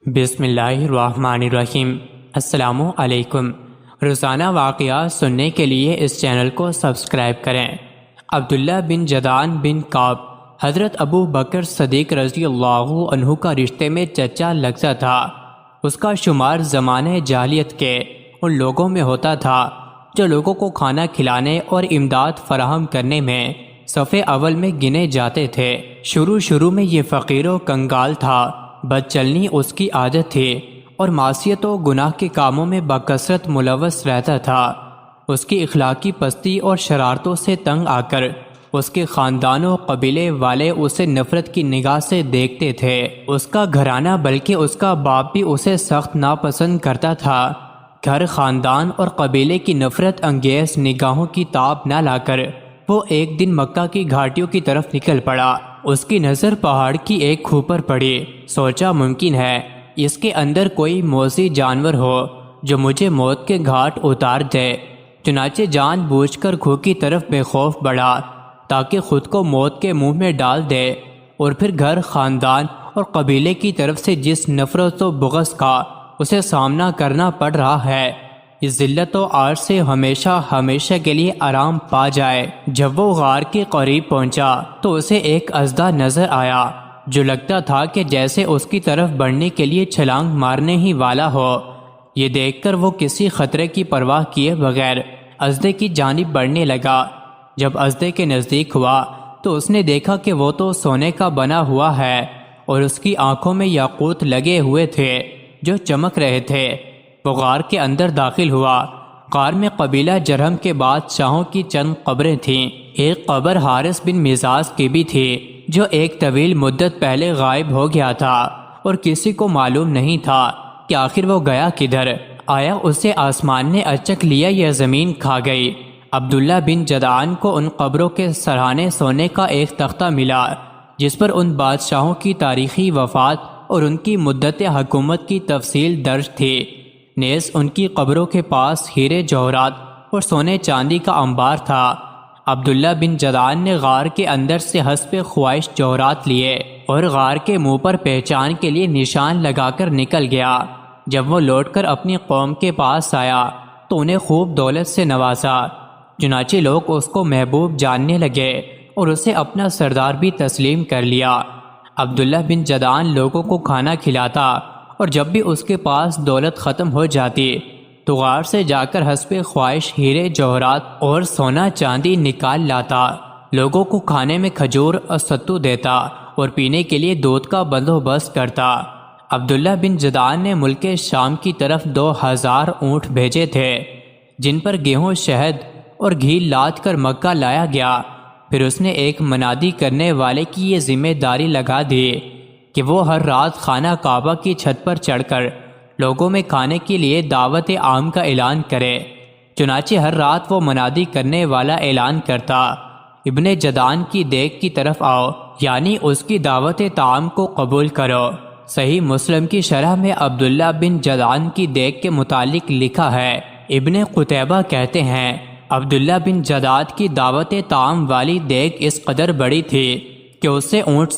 بسم اللہ الرحمن الرحیم۔ السلام علیکم۔ روزانہ واقعات سننے کے لیے اس چینل کو سبسکرائب کریں۔ عبداللہ بن جدعان بن کعب حضرت ابو بکر صدیق رضی اللہ عنہ کا رشتے میں چچا لگتا تھا۔ اس کا شمار زمانے جاہلیت کے ان لوگوں میں ہوتا تھا جو لوگوں کو کھانا کھلانے اور امداد فراہم کرنے میں صف اول میں گنے جاتے تھے۔ شروع میں یہ فقیر و کنگال تھا، بد چلنی اس کی عادت تھی اور معصیت و گناہ کے کاموں میں بکثرت ملوث رہتا تھا۔ اس کی اخلاقی پستی اور شرارتوں سے تنگ آ کر اس کے خاندان و قبیلے والے اسے نفرت کی نگاہ سے دیکھتے تھے۔ اس کا گھرانہ بلکہ اس کا باپ بھی اسے سخت ناپسند کرتا تھا۔ گھر، خاندان اور قبیلے کی نفرت انگیز نگاہوں کی تاب نہ لا کر وہ ایک دن مکہ کی گھاٹیوں کی طرف نکل پڑا۔ اس کی نظر پہاڑ کی ایک کھو پر پڑی۔ سوچا ممکن ہے اس کے اندر کوئی موذی جانور ہو جو مجھے موت کے گھاٹ اتار دے۔ چنانچہ جان بوجھ کر کھو کی طرف بے خوف بڑھا تاکہ خود کو موت کے منہ میں ڈال دے، اور پھر گھر، خاندان اور قبیلے کی طرف سے جس نفرت و بغض کا اسے سامنا کرنا پڑ رہا ہے، اس ذلت و عار سے ہمیشہ کے لیے آرام پا جائے۔ جب وہ غار کے قریب پہنچا تو اسے ایک اژدہا نظر آیا جو لگتا تھا کہ جیسے اس کی طرف بڑھنے کے لیے چھلانگ مارنے ہی والا ہو۔ یہ دیکھ کر وہ کسی خطرے کی پرواہ کیے بغیر اژدھے کی جانب بڑھنے لگا۔ جب اژدھے کے نزدیک ہوا تو اس نے دیکھا کہ وہ تو سونے کا بنا ہوا ہے اور اس کی آنکھوں میں یاقوت لگے ہوئے تھے جو چمک رہے تھے۔ وہ غار کے اندر داخل ہوا۔ غار میں قبیلہ جرہم کے بادشاہوں کی چند قبریں تھیں۔ ایک قبر حارث بن مزاز کی بھی تھی جو ایک طویل مدت پہلے غائب ہو گیا تھا اور کسی کو معلوم نہیں تھا کہ آخر وہ گیا کدھر۔ آیا اسے آسمان نے اچک لیا یا زمین کھا گئی۔ عبداللہ بن جدعان کو ان قبروں کے سرہانے سونے کا ایک تختہ ملا جس پر ان بادشاہوں کی تاریخی وفات اور ان کی مدت حکومت کی تفصیل درج تھی۔ نیز ان کی قبروں کے پاس ہیرے جوہرات اور سونے چاندی کا انبار تھا۔ عبداللہ بن جدعان نے غار کے اندر سے حسب خواہش جوہرات لیے اور غار کے منہ پر پہچان کے لیے نشان لگا کر نکل گیا۔ جب وہ لوٹ کر اپنی قوم کے پاس آیا تو انہیں خوب دولت سے نوازا، چنانچہ لوگ اس کو محبوب جاننے لگے اور اسے اپنا سردار بھی تسلیم کر لیا۔ عبداللہ بن جدعان لوگوں کو کھانا کھلاتا اور جب بھی اس کے پاس دولت ختم ہو جاتی تو غار سے جا کر حسب خواہش ہیرے جوہرات اور سونا چاندی نکال لاتا۔ لوگوں کو کھانے میں کھجور اور ستو دیتا اور پینے کے لیے دودھ کا بندوبست کرتا۔ عبداللہ بن جدعان نے ملک شام کی طرف 2000 اونٹ بھیجے تھے جن پر گیہوں، شہد اور گھی لاد کر مکہ لایا گیا۔ پھر اس نے ایک منادی کرنے والے کی یہ ذمہ داری لگا دی کہ وہ ہر رات خانہ کعبہ کی چھت پر چڑھ کر لوگوں میں کھانے کے لیے دعوت عام کا اعلان کرے۔ چنانچہ ہر رات وہ منادی کرنے والا اعلان کرتا، ابن جدعان کی دیگ کی طرف آؤ، یعنی اس کی دعوت طعام کو قبول کرو۔ صحیح مسلم کی شرح میں عبداللہ بن جدعان کی دیگ کے متعلق لکھا ہے۔ ابن قتیبہ کہتے ہیں عبداللہ بن جدعان کی دعوت طعام والی دیگ اس قدر بڑی تھی کہ اس سے اونٹ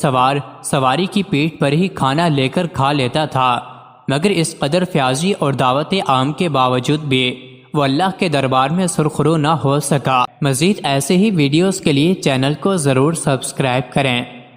سواری کی پیٹھ پر ہی کھانا لے کر کھا لیتا تھا، مگر اس قدر فیاضی اور دعوت عام کے باوجود بھی وہ اللہ کے دربار میں سرخرو نہ ہو سکا۔ مزید ایسے ہی ویڈیوز کے لیے چینل کو ضرور سبسکرائب کریں۔